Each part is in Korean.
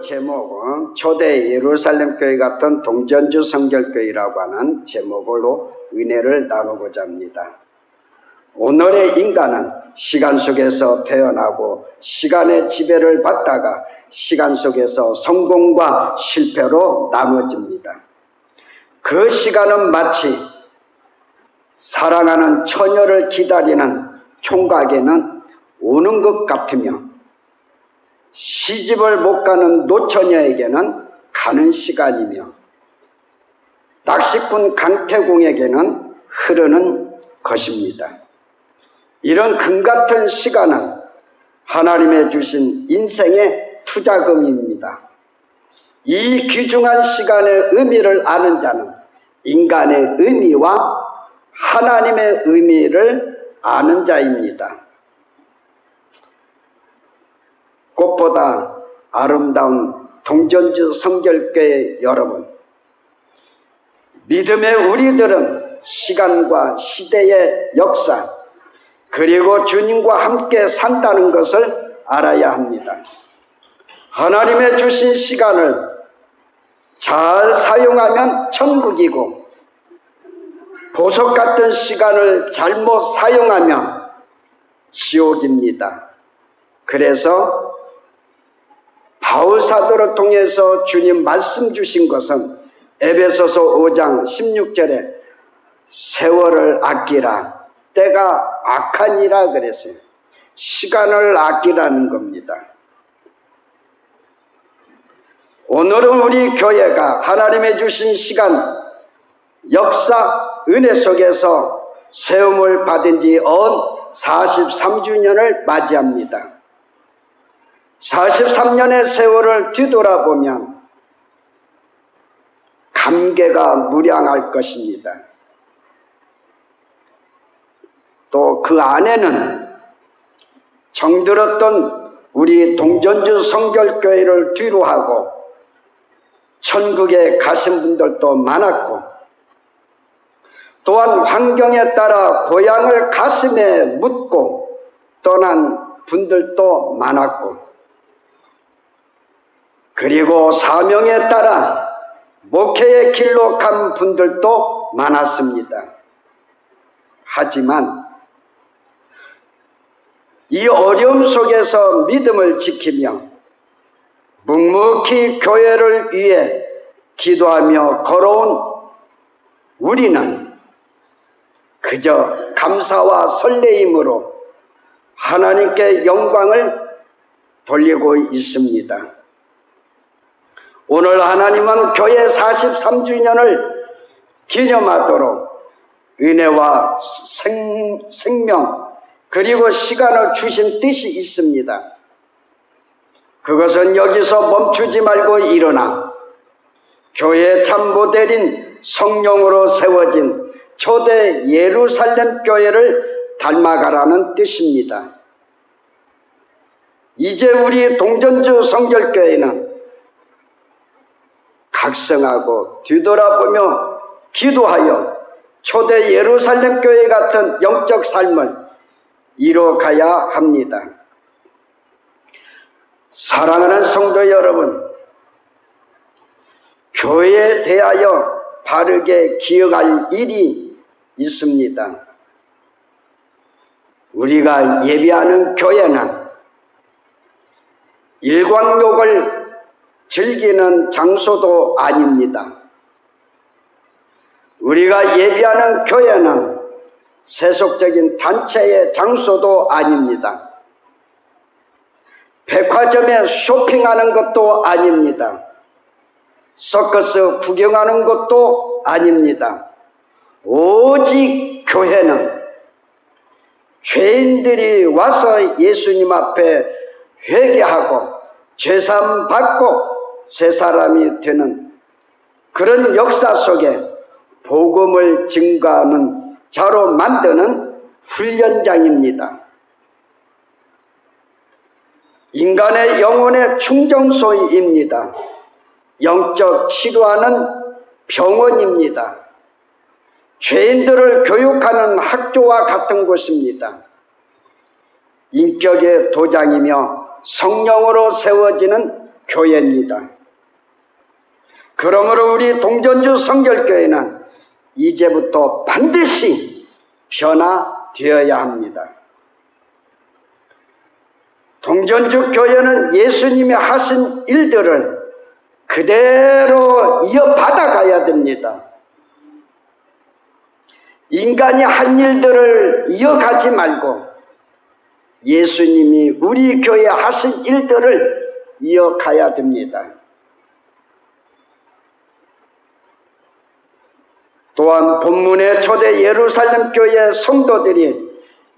제목은 초대 예루살렘 교회 같은 동전주 성결교회라고 하는 제목으로 은혜를 나누고자 합니다. 오늘의 인간은 시간 속에서 태어나고 시간의 지배를 받다가 시간 속에서 성공과 실패로 나눠집니다. 그 시간은 마치 사랑하는 처녀를 기다리는 총각에는 오는 것 같으며 시집을 못 가는 노처녀에게는 가는 시간이며 낚시꾼 강태공에게는 흐르는 것입니다. 이런 금같은 시간은 하나님의 주신 인생의 투자금입니다. 이 귀중한 시간의 의미를 아는 자는 인간의 의미와 하나님의 의미를 아는 자입니다. 꽃보다 아름다운 동전주 성결교회 여러분, 믿음의 우리들은 시간과 시대의 역사 그리고 주님과 함께 산다는 것을 알아야 합니다. 하나님의 주신 시간을 잘 사용하면 천국이고 보석 같은 시간을 잘못 사용하면 지옥입니다. 그래서 바울 사도를 통해서 주님 말씀 주신 것은 에베소서 5장 16절에 세월을 아끼라, 때가 악하니라 그랬어요. 시간을 아끼라는 겁니다. 오늘은 우리 교회가 하나님의 주신 시간, 역사, 은혜 속에서 세움을 받은 지 43주년을 맞이합니다. 43년의 세월을 뒤돌아보면 감개가 무량할 것입니다. 또 그 안에는 정들었던 우리 동전주 성결교회를 뒤로하고 천국에 가신 분들도 많았고, 또한 환경에 따라 고향을 가슴에 묻고 떠난 분들도 많았고, 그리고 사명에 따라 목회의 길로 간 분들도 많았습니다. 하지만 이 어려움 속에서 믿음을 지키며 묵묵히 교회를 위해 기도하며 걸어온 우리는 그저 감사와 설레임으로 하나님께 영광을 돌리고 있습니다. 오늘 하나님은 교회 43주년을 기념하도록 은혜와 생명 그리고 시간을 주신 뜻이 있습니다. 그것은 여기서 멈추지 말고 일어나 교회의 참 모델인 성령으로 세워진 초대 예루살렘 교회를 닮아가라는 뜻입니다. 이제 우리 동전주 성결교회는 각성하고 뒤돌아보며 기도하여 초대 예루살렘 교회 같은 영적 삶을 이뤄가야 합니다. 사랑하는 성도 여러분, 교회에 대하여 바르게 기억할 일이 있습니다. 우리가 예배하는 교회는 일광욕을 즐기는 장소도 아닙니다. 우리가 예배하는 교회는 세속적인 단체의 장소도 아닙니다. 백화점에 쇼핑하는 것도 아닙니다. 서커스 구경하는 것도 아닙니다. 오직 교회는 죄인들이 와서 예수님 앞에 회개하고 죄사함 받고 새 사람이 되는 그런 역사 속에 복음을 증거하는 자로 만드는 훈련장입니다. 인간의 영혼의 충정소입니다. 영적 치료하는 병원입니다. 죄인들을 교육하는 학교와 같은 곳입니다. 인격의 도장이며 성령으로 세워지는 교회입니다. 그러므로 우리 동전주 성결교회는 이제부터 반드시 변화되어야 합니다. 동전주 교회는 예수님이 하신 일들을 그대로 이어받아 가야 됩니다. 인간이 한 일들을 이어가지 말고 예수님이 우리 교회에 하신 일들을 이어가야 됩니다. 또한 본문의 초대 예루살렘 교회 성도들이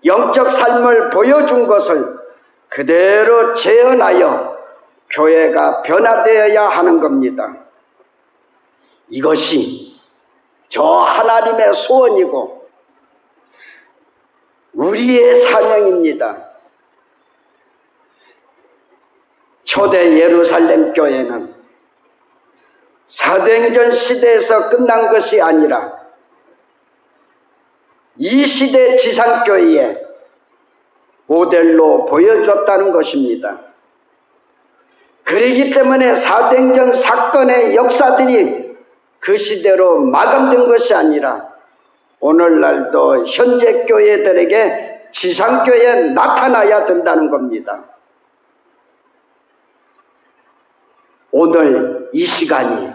영적 삶을 보여준 것을 그대로 재현하여 교회가 변화되어야 하는 겁니다. 이것이 저 하나님의 소원이고 우리의 사명입니다. 초대 예루살렘 교회는 사도행전 시대에서 끝난 것이 아니라 이 시대 지상교회에 모델로 보여줬다는 것입니다. 그렇기 때문에 사도행전 사건의 역사들이 그 시대로 마감된 것이 아니라 오늘날도 현재 교회들에게 지상교회에 나타나야 된다는 겁니다. 오늘 이 시간이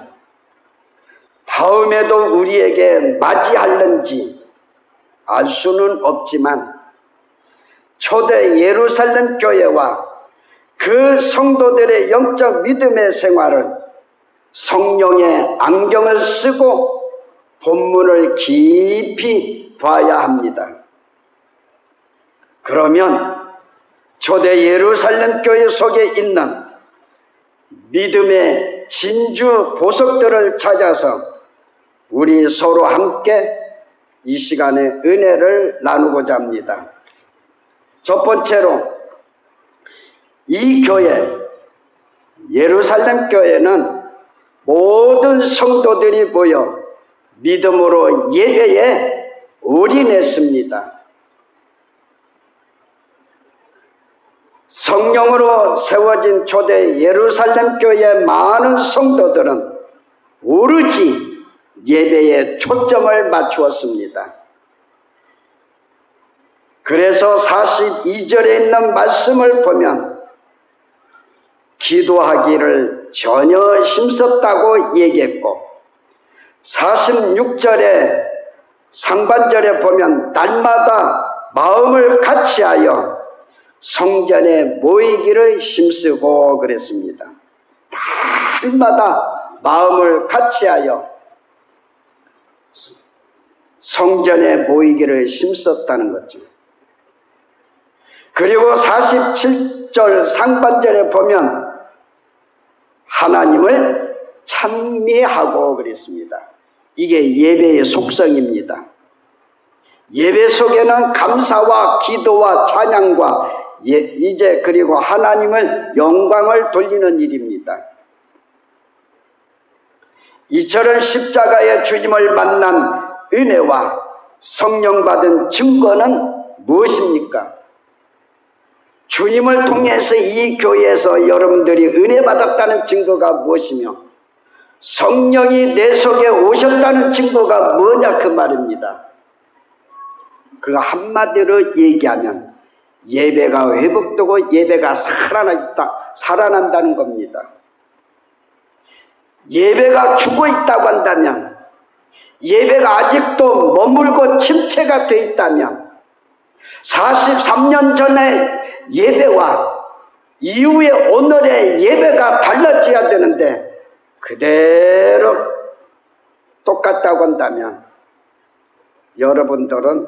다음에도 우리에게 맞이할는지 알 수는 없지만 초대 예루살렘 교회와 그 성도들의 영적 믿음의 생활을 성령의 안경을 쓰고 본문을 깊이 봐야 합니다. 그러면 초대 예루살렘 교회 속에 있는 믿음의 진주 보석들을 찾아서 우리 서로 함께 이 시간에 은혜를 나누고자 합니다. 첫 번째로 이 교회, 예루살렘 교회는 모든 성도들이 모여 믿음으로 예배에 올인했습니다. 성령으로 세워진 초대 예루살렘 교회의 많은 성도들은 오로지 예배에 초점을 맞추었습니다. 그래서 42절에 있는 말씀을 보면 기도하기를 전혀 힘썼다고 얘기했고 46절에 상반절에 보면 날마다 마음을 같이하여 성전에 모이기를 힘쓰고 그랬습니다. 날마다 마음을 같이하여 성전에 모이기를 힘썼다는 거죠. 그리고 47절 상반절에 보면 하나님을 찬미하고 그랬습니다. 이게 예배의 속성입니다. 예배 속에는 감사와 기도와 찬양과 이제 그리고 하나님을 영광을 돌리는 일입니다. 이처럼 십자가의 주님을 만난 은혜와 성령 받은 증거는 무엇입니까? 주님을 통해서 이 교회에서 여러분들이 은혜 받았다는 증거가 무엇이며 성령이 내 속에 오셨다는 증거가 뭐냐 그 말입니다. 그 한마디로 얘기하면 예배가 회복되고 예배가 살아난다는 겁니다. 예배가 죽어있다고 한다면, 예배가 아직도 머물고 침체가 되어 있다면 43년 전의 예배와 이후의 오늘의 예배가 달라져야 되는데 그대로 똑같다고 한다면 여러분들은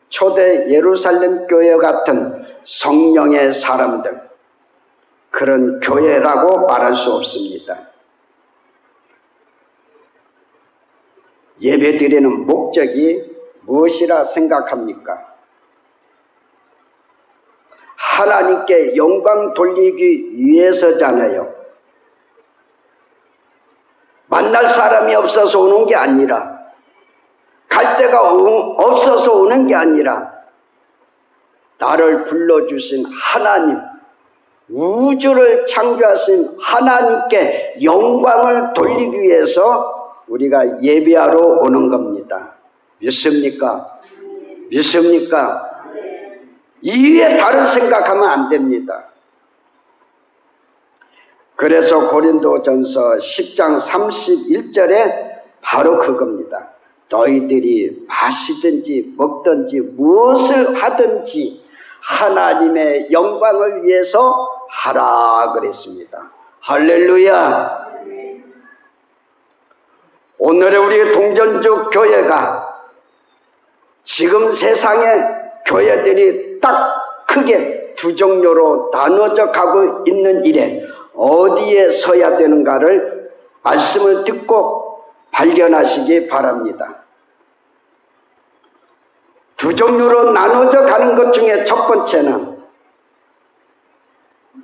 초대 예루살렘 교회 같은 성령의 사람들, 그런 교회라고 말할 수 없습니다. 예배드리는 목적이 무엇이라 생각합니까? 하나님께 영광 돌리기 위해서잖아요. 만날 사람이 없어서 오는 게 아니라, 갈 데가 없어서 오는 게 아니라 나를 불러주신 하나님, 우주를 창조하신 하나님께 영광을 돌리기 위해서 우리가 예배하러 오는 겁니다. 믿습니까? 믿습니까? 이외에 다른 생각하면 안 됩니다. 그래서 고린도전서 10장 31절에 바로 그겁니다. 너희들이 마시든지 먹든지 무엇을 하든지 하나님의 영광을 위해서 하라 그랬습니다. 할렐루야. 오늘의 우리 동전주 교회가 지금 세상의 교회들이 딱 크게 두 종류로 나눠져 가고 있는 일에 어디에 서야 되는가를 말씀을 듣고 발견하시기 바랍니다. 두 종류로 나눠져 가는 것 중에 첫 번째는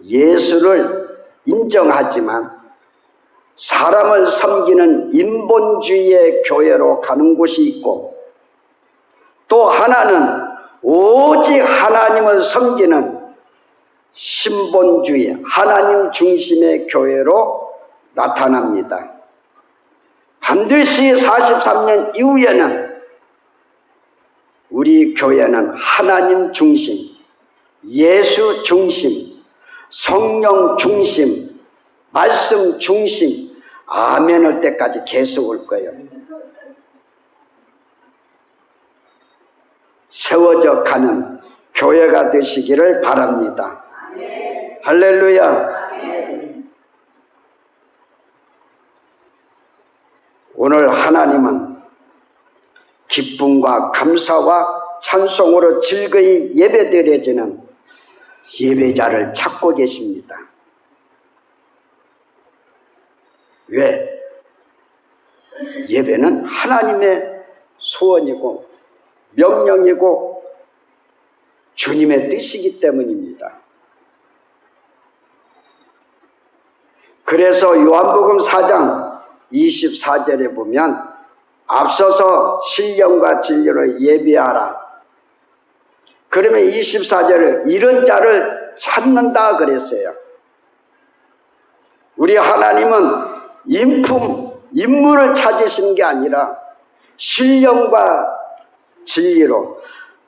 예수를 인정하지만 사람을 섬기는 인본주의의 교회로 가는 곳이 있고, 또 하나는 오직 하나님을 섬기는 신본주의, 하나님 중심의 교회로 나타납니다. 반드시 43년 이후에는 우리 교회는 하나님 중심, 예수 중심, 성령 중심, 말씀 중심, 아멘 할 때까지 계속 올 거예요. 세워져 가는 교회가 되시기를 바랍니다. 아멘. 할렐루야. 아멘. 오늘 하나님은 기쁨과 감사와 찬송으로 즐거이 예배드려지는 예배자를 찾고 계십니다. 왜? 예배는 하나님의 소원이고 명령이고 주님의 뜻이기 때문입니다. 그래서 요한복음 4장 24절에 보면 앞서서 신령과 진리로 예배하라. 그러면 24절을 이런 자를 찾는다 그랬어요. 우리 하나님은 인물을 찾으시는 게 아니라 신령과 진리로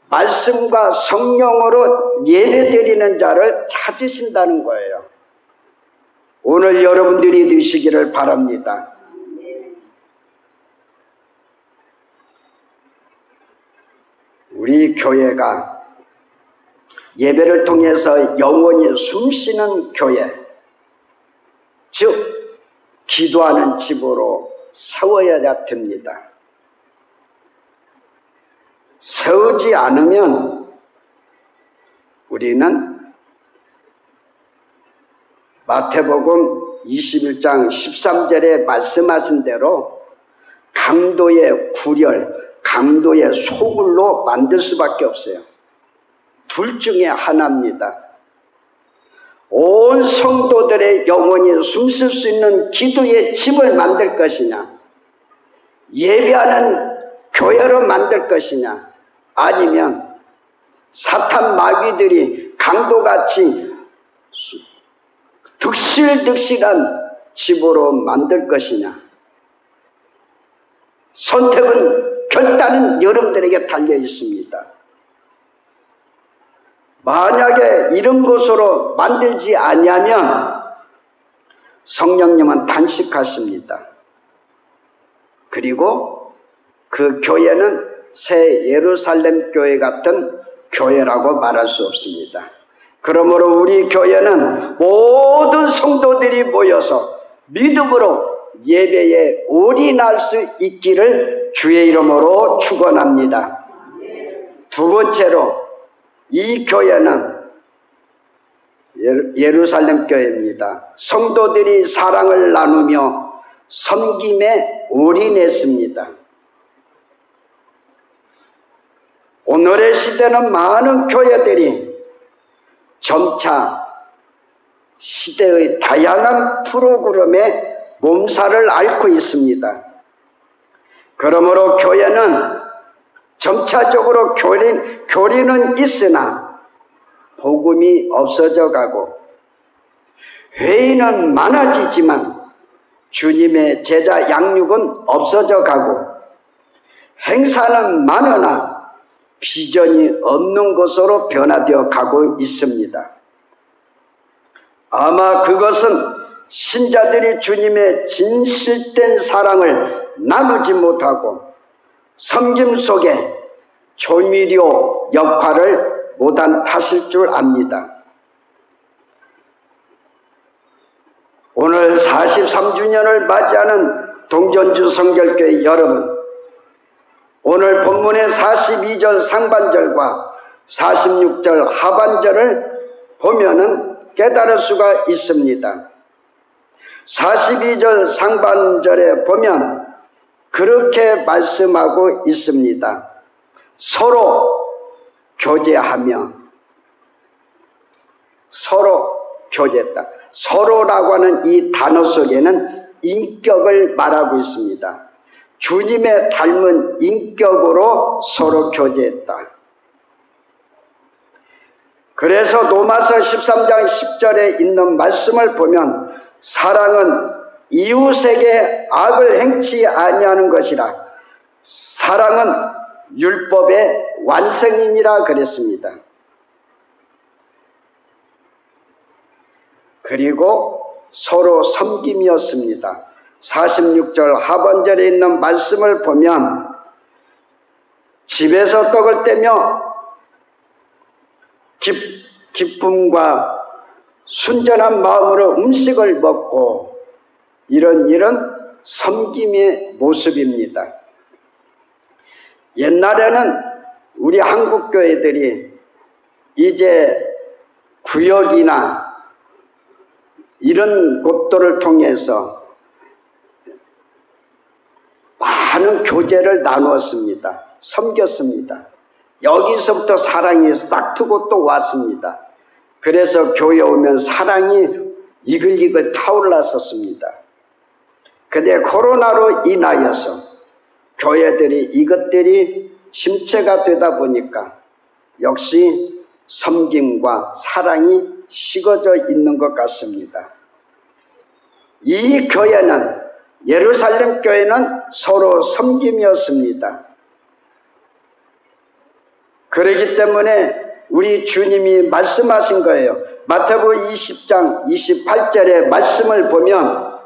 말씀과 성령으로 예배드리는 자를 찾으신다는 거예요. 오늘 여러분들이 되시기를 바랍니다. 우리 교회가 예배를 통해서 영원히 숨쉬는 교회, 즉 기도하는 집으로 세워야 됩니다. 세우지 않으면 우리는 마태복음 21장 13절에 말씀하신 대로 강도의 굴열, 강도의 소굴로 만들 수밖에 없어요. 둘 중에 하나입니다. 온 성도들의 영혼이 숨쉴 수 있는 기도의 집을 만들 것이냐, 예배하는 교회로 만들 것이냐, 아니면 사탄 마귀들이 강도같이 득실득실한 집으로 만들 것이냐. 선택은 결단은 여러분들에게 달려 있습니다. 만약에 이런 것으로 만들지 아니하면 성령님은 단식하십니다. 그리고 그 교회는 새 예루살렘 교회 같은 교회라고 말할 수 없습니다. 그러므로 우리 교회는 모든 성도들이 모여서 믿음으로 예배에 올인할 수 있기를 주의 이름으로 축원합니다. 두 번째로 이 교회는 예루살렘 교회입니다. 성도들이 사랑을 나누며 섬김에 올인했습니다. 오늘의 시대는 많은 교회들이 점차 시대의 다양한 프로그램에 몸살을 앓고 있습니다. 그러므로 교회는 점차적으로 교리는 있으나 복음이 없어져 가고 회의는 많아지지만 주님의 제자 양육은 없어져 가고, 행사는 많으나 비전이 없는 것으로 변화되어 가고 있습니다. 아마 그것은 신자들이 주님의 진실된 사랑을 나누지 못하고 섬김 속에 조미료 역할을 못한 탓일 줄 압니다. 오늘 43주년을 맞이하는 동전주 성결교회 여러분, 오늘 본문의 42절 상반절과 46절 하반절을 보면은 깨달을 수가 있습니다. 42절 상반절에 보면 그렇게 말씀하고 있습니다. 서로 교제하며, 서로 교제했다. 서로라고 하는 이 단어 속에는 인격을 말하고 있습니다. 주님의 닮은 인격으로 서로 교제했다. 그래서 로마서 13장 10절에 있는 말씀을 보면 사랑은 이웃에게 악을 행치 아니하는 것이라, 사랑은 율법의 완성이니라 그랬습니다. 그리고 서로 섬김이었습니다. 46절 하반절에 있는 말씀을 보면 집에서 떡을 떼며 기쁨과 순전한 마음으로 음식을 먹고, 이런 섬김의 모습입니다. 옛날에는 우리 한국 교회들이 이제 구역이나 이런 곳들을 통해서 많은 교제를 나누었습니다. 섬겼습니다. 여기서부터 사랑이 싹트고 또 왔습니다. 그래서 교회 오면 사랑이 이글이글 타올랐었습니다. 근데 코로나로 인하여서 교회들이 이것들이 침체가 되다 보니까 역시 섬김과 사랑이 식어져 있는 것 같습니다. 이 교회는, 예루살렘 교회는 서로 섬김이었습니다. 그렇기 때문에 우리 주님이 말씀하신 거예요. 마태복음 20장 28절의 말씀을 보면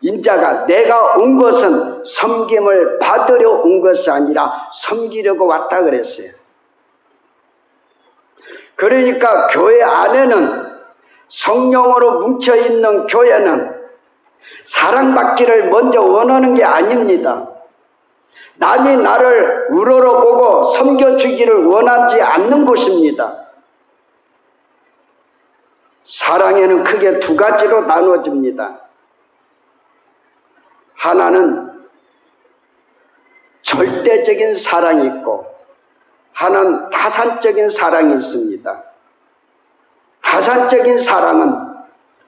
인자가 내가 온 것은 섬김을 받으려 온 것이 아니라 섬기려고 왔다 그랬어요. 그러니까 교회 안에는, 성령으로 뭉쳐있는 교회는 사랑받기를 먼저 원하는 게 아닙니다. 남이 나를 우러러보고 섬겨주기를 원하지 않는 곳입니다. 사랑에는 크게 두 가지로 나누어집니다. 하나는 절대적인 사랑이 있고, 하나는 타산적인 사랑이 있습니다. 타산적인 사랑은,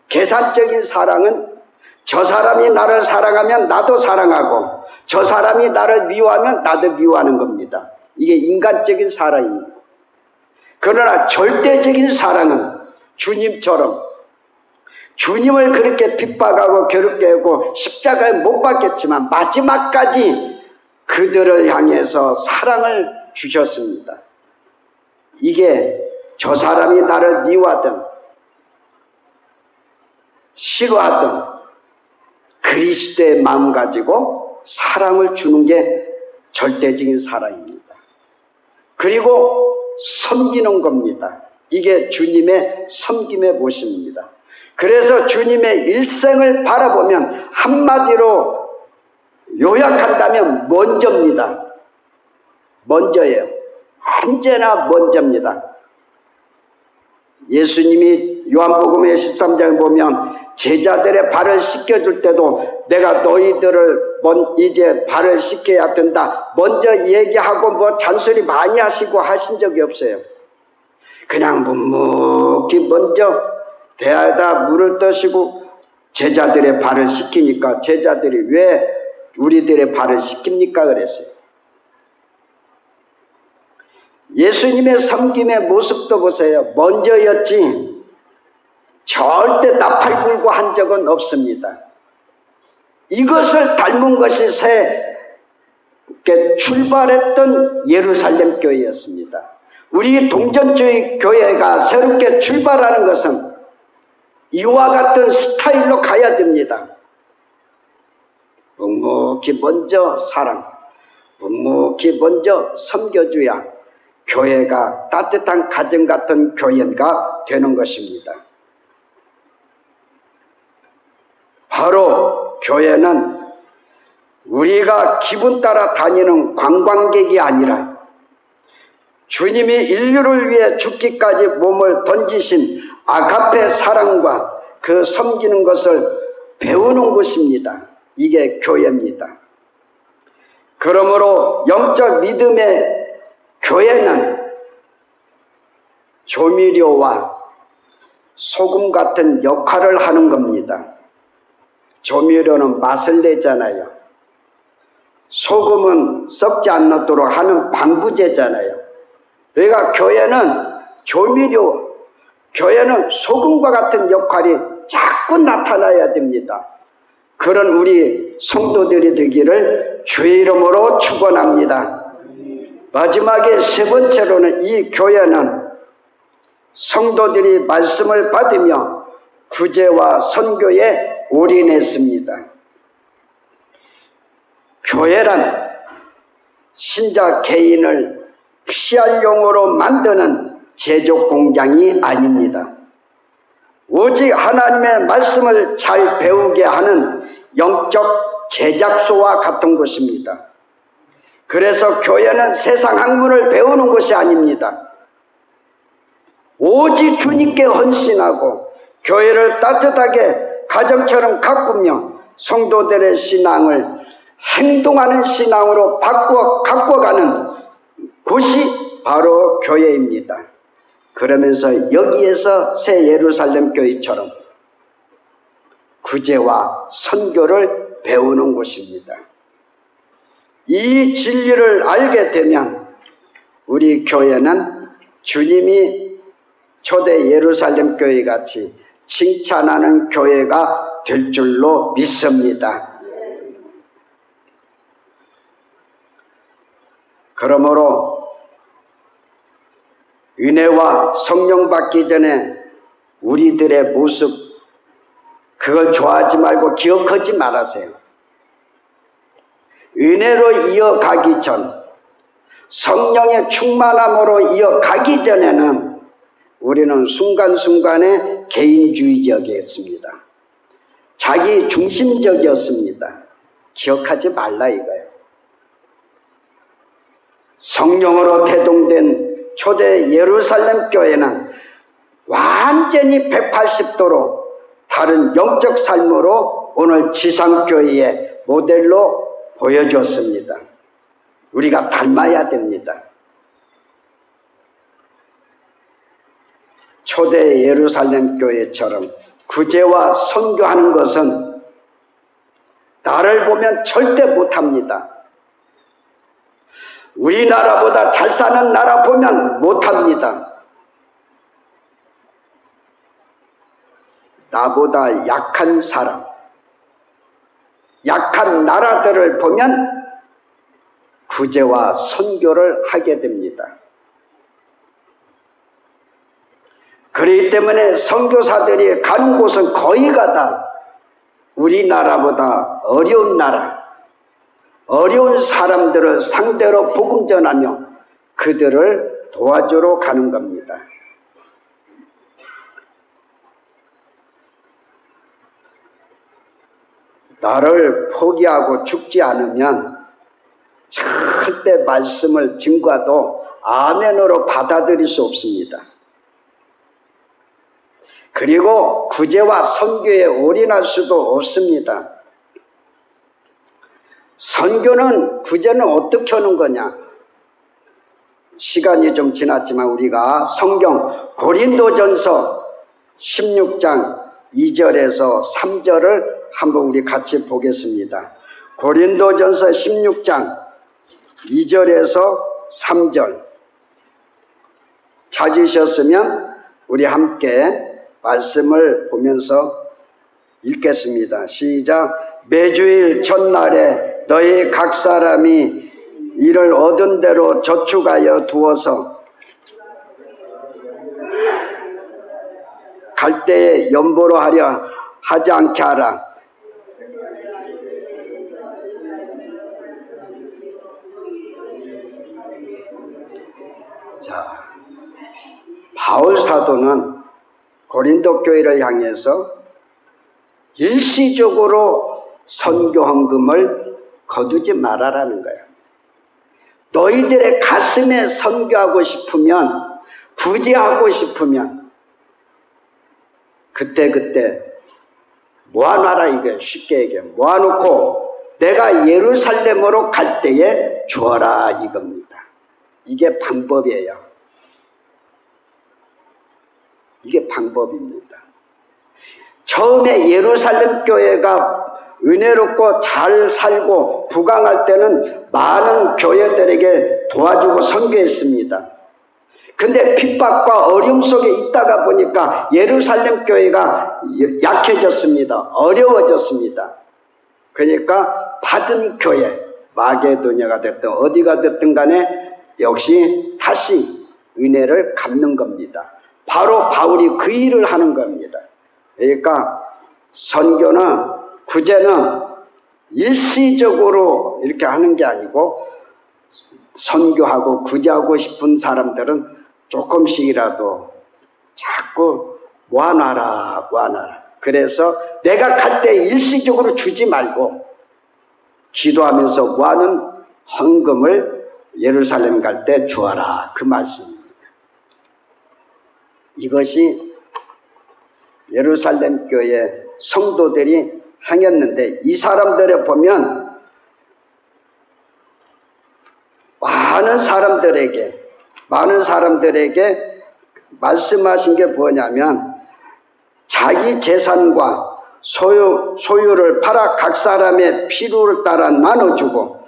계산적인 사랑은 저 사람이 나를 사랑하면 나도 사랑하고, 저 사람이 나를 미워하면 나도 미워하는 겁니다. 이게 인간적인 사랑입니다. 그러나 절대적인 사랑은 주님처럼, 주님을 그렇게 핍박하고 괴롭게 하고 십자가에 못 박겠지만 마지막까지 그들을 향해서 사랑을 주셨습니다. 이게 저 사람이 나를 미워하든 싫어하든 그리스도의 마음 가지고 사랑을 주는 게 절대적인 사랑입니다. 그리고 섬기는 겁니다. 이게 주님의 섬김의 모습입니다. 그래서 주님의 일생을 바라보면 한마디로 요약한다면 먼저입니다. 먼저예요. 언제나 먼저입니다. 예수님이 요한복음의 13장에 보면 제자들의 발을 씻겨줄 때도 내가 너희들을 이제 발을 씻겨야 된다, 먼저 얘기하고 뭐 잔소리 많이 하시고 하신 적이 없어요. 그냥 묵묵히 먼저 대야에다 물을 떠시고 제자들의 발을 씻기니까 제자들이 왜 우리들의 발을 씻깁니까 그랬어요. 예수님의 섬김의 모습도 보세요. 먼저였지 절대 나팔 불고 한 적은 없습니다. 이것을 닮은 것이 출발했던 예루살렘 교회였습니다. 우리 동전주의 교회가 새롭게 출발하는 것은 이와 같은 스타일로 가야 됩니다. 묵묵히 먼저 사랑, 묵묵히 먼저 섬겨줘야 교회가 따뜻한 가정 같은 교회가 되는 것입니다. 바로 교회는 우리가 기분 따라 다니는 관광객이 아니라 주님이 인류를 위해 죽기까지 몸을 던지신 아가페 사랑과 그 섬기는 것을 배우는 곳입니다. 이게 교회입니다. 그러므로 영적 믿음의 교회는 조미료와 소금 같은 역할을 하는 겁니다. 조미료는 맛을 내잖아요. 소금은 썩지 않도록 하는 방부제잖아요. 그러니까 교회는 조미료, 교회는 소금과 같은 역할이 자꾸 나타나야 됩니다. 그런 우리 성도들이 되기를 주의 이름으로 축원합니다. 마지막에 세 번째로는 이 교회는 성도들이 말씀을 받으며 구제와 선교에 올인했습니다. 교회란 신자 개인을 피할용으로 만드는 제조 공장이 아닙니다. 오직 하나님의 말씀을 잘 배우게 하는 영적 제작소와 같은 것입니다. 그래서 교회는 세상 학문을 배우는 것이 아닙니다. 오직 주님께 헌신하고 교회를 따뜻하게 가정처럼 가꾸며 성도들의 신앙을 행동하는 신앙으로 가꿔가는 곳이 바로 교회입니다. 그러면서 여기에서 새 예루살렘 교회처럼 구제와 선교를 배우는 곳입니다. 이 진리를 알게 되면 우리 교회는 주님이 초대 예루살렘 교회 같이 칭찬하는 교회가 될 줄로 믿습니다. 그러므로 은혜와 성령 받기 전에 우리들의 모습, 그걸 좋아하지 말고 기억하지 말아세요. 은혜로 이어가기 전, 성령의 충만함으로 이어가기 전에는 우리는 순간순간에 개인주의적이었습니다. 자기 중심적이었습니다. 기억하지 말라 이거예요. 성령으로 태동된 초대 예루살렘 교회는 완전히 180도로 다른 영적 삶으로 오늘 지상교회의 모델로 보여줬습니다. 우리가 닮아야 됩니다. 초대 예루살렘 교회처럼 구제와 선교하는 것은 나를 보면 절대 못합니다. 우리나라보다 잘 사는 나라 보면 못합니다. 나보다 약한 사람, 약한 나라들을 보면 구제와 선교를 하게 됩니다. 그렇기 때문에 선교사들이 가는 곳은 거의가 다 우리나라보다 어려운 나라, 어려운 사람들을 상대로 복음 전하며 그들을 도와주러 가는 겁니다. 나를 포기하고 죽지 않으면 절대 말씀을 증거도 아멘으로 받아들일 수 없습니다. 그리고 구제와 선교에 올인할 수도 없습니다. 선교는 구제는 어떻게 하는 거냐? 시간이 좀 지났지만 우리가 성경 고린도전서 16장 2절에서 3절을 한번 우리 같이 보겠습니다. 고린도전서 16장 2절에서 3절 찾으셨으면 우리 함께 말씀을 보면서 읽겠습니다. 시작. 매주일 첫날에 너희 각 사람이 이를 얻은 대로 저축하여 두어서 갈 때에 연보로 하려 하지 않게 하라. 자, 바울 사도는 고린도 교회를 향해서 일시적으로 선교 헌금을 거두지 말아라는 거예요. 너희들의 가슴에 선교하고 싶으면, 부지하고 싶으면 그때 모아놔라. 이게 쉽게 얘기해. 모아놓고 내가 예루살렘으로 갈 때에 주어라 이겁니다. 이게 방법이에요. 이게 방법입니다. 처음에 예루살렘 교회가 은혜롭고 잘 살고 부강할 때는 많은 교회들에게 도와주고 선교했습니다. 근데 핍박과 어려움 속에 있다가 보니까 예루살렘 교회가 약해졌습니다. 어려워졌습니다. 그러니까 받은 교회, 마게도냐가 됐든 어디가 됐든 간에 역시 다시 은혜를 갚는 겁니다. 바로 바울이 그 일을 하는 겁니다. 그러니까 선교는, 구제는 일시적으로 이렇게 하는 게 아니고, 선교하고 구제하고 싶은 사람들은 조금씩이라도 자꾸 모아놔라. 그래서 내가 갈 때 일시적으로 주지 말고 기도하면서 모아놓은 헌금을 예루살렘 갈 때 주어라. 그 말씀입니다. 이것이 예루살렘 교회 성도들이 행했는데, 이 사람들을 보면 많은 사람들에게 말씀하신 게 뭐냐면, 자기 재산과 소유를 팔아 각 사람의 필요를 따라 나눠주고,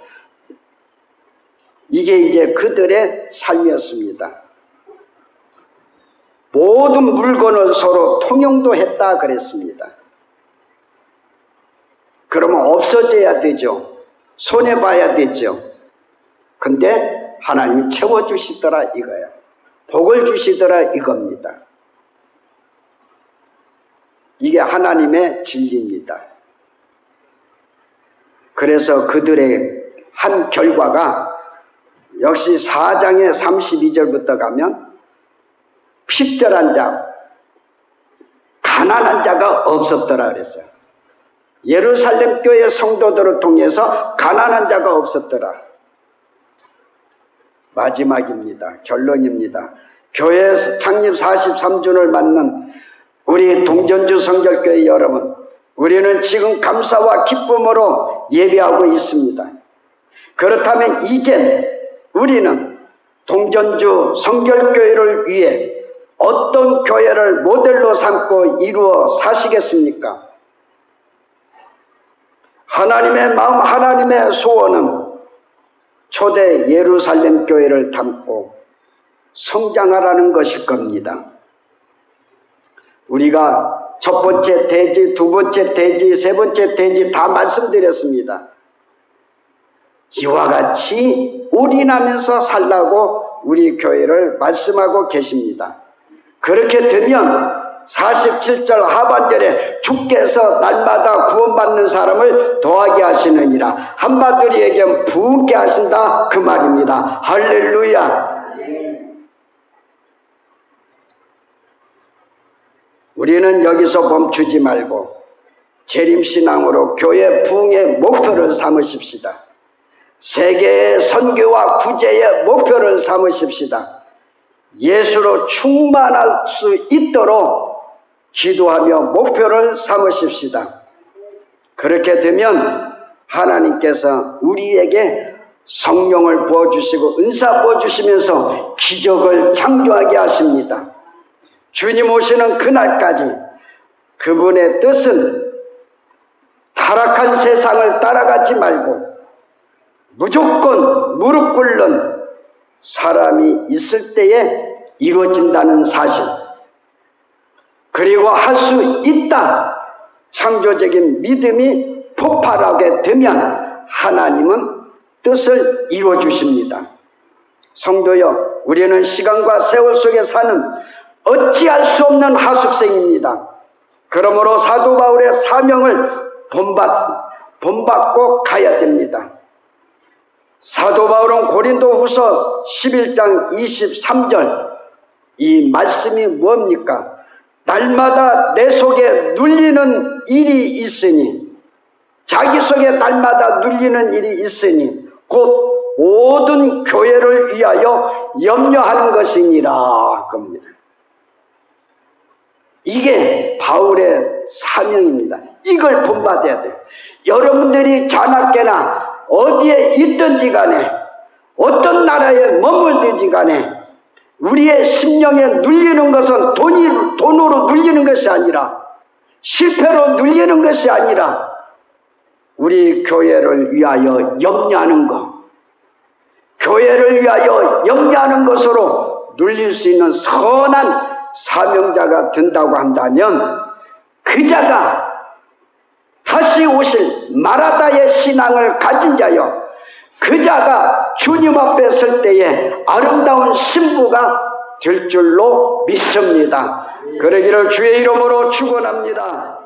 이게 이제 그들의 삶이었습니다. 모든 물건을 서로 통용도 했다 그랬습니다. 그러면 없어져야 되죠. 손해봐야 되죠. 근데 하나님이 채워주시더라 이거예요. 복을 주시더라 이겁니다. 이게 하나님의 진리입니다. 그래서 그들의 한 결과가 역시 4장의 32절부터 가면 핍절한 자, 가난한 자가 없었더라 그랬어요. 예루살렘 교회 성도들을 통해서 가난한 자가 없었더라. 마지막입니다. 결론입니다. 교회 창립 43주를 맞는 우리 동전주 성결교회 여러분, 우리는 지금 감사와 기쁨으로 예배하고 있습니다. 그렇다면 이제 우리는 동전주 성결교회를 위해 어떤 교회를 모델로 삼고 이루어 사시겠습니까? 하나님의 마음, 하나님의 소원은 초대 예루살렘 교회를 담고 성장하라는 것일 겁니다. 우리가 첫 번째 대지, 두 번째 대지, 세 번째 대지 다 말씀드렸습니다. 이와 같이 올인하면서 살라고 우리 교회를 말씀하고 계십니다. 그렇게 되면 47절 하반절에 주께서 날마다 구원받는 사람을 더하게 하시느니라. 한마디로 얘기하면 부흥케 하신다 그 말입니다. 할렐루야. 우리는 여기서 멈추지 말고 재림신앙으로 교회 부흥의 목표를 삼으십시다. 세계의 선교와 구제의 목표를 삼으십시다. 예수로 충만할 수 있도록 기도하며 목표를 삼으십시다. 그렇게 되면 하나님께서 우리에게 성령을 부어주시고 은사 부어주시면서 기적을 창조하게 하십니다. 주님 오시는 그날까지 그분의 뜻은 타락한 세상을 따라가지 말고 무조건 무릎 꿇는 사람이 있을 때에 이루어진다는 사실, 그리고 할 수 있다. 창조적인 믿음이 폭발하게 되면 하나님은 뜻을 이루어 주십니다. 성도여, 우리는 시간과 세월 속에 사는 어찌할 수 없는 하숙생입니다. 그러므로 사도 바울의 사명을 본받고 가야 됩니다. 사도 바울은 고린도후서 11장 23절, 이 말씀이 뭡니까? 날마다 내 속에 눌리는 일이 있으니, 자기 속에 날마다 눌리는 일이 있으니 곧 모든 교회를 위하여 염려하는 것이니라 겁니다. 이게 바울의 사명입니다. 이걸 본받아야 돼요. 여러분들이 자나깨나 어디에 있든지 간에, 어떤 나라에 머물든지 간에 우리의 심령에 눌리는 것은 돈으로 눌리는 것이 아니라, 실패로 눌리는 것이 아니라 우리 교회를 위하여 염려하는 것, 교회를 위하여 염려하는 것으로 눌릴 수 있는 선한 사명자가 된다고 한다면, 그 자가 다시 오실 마라다의 신앙을 가진 자여, 그 자가 주님 앞에 설 때에 아름다운 신부가 될 줄로 믿습니다. 그러기를 주의 이름으로 축원합니다.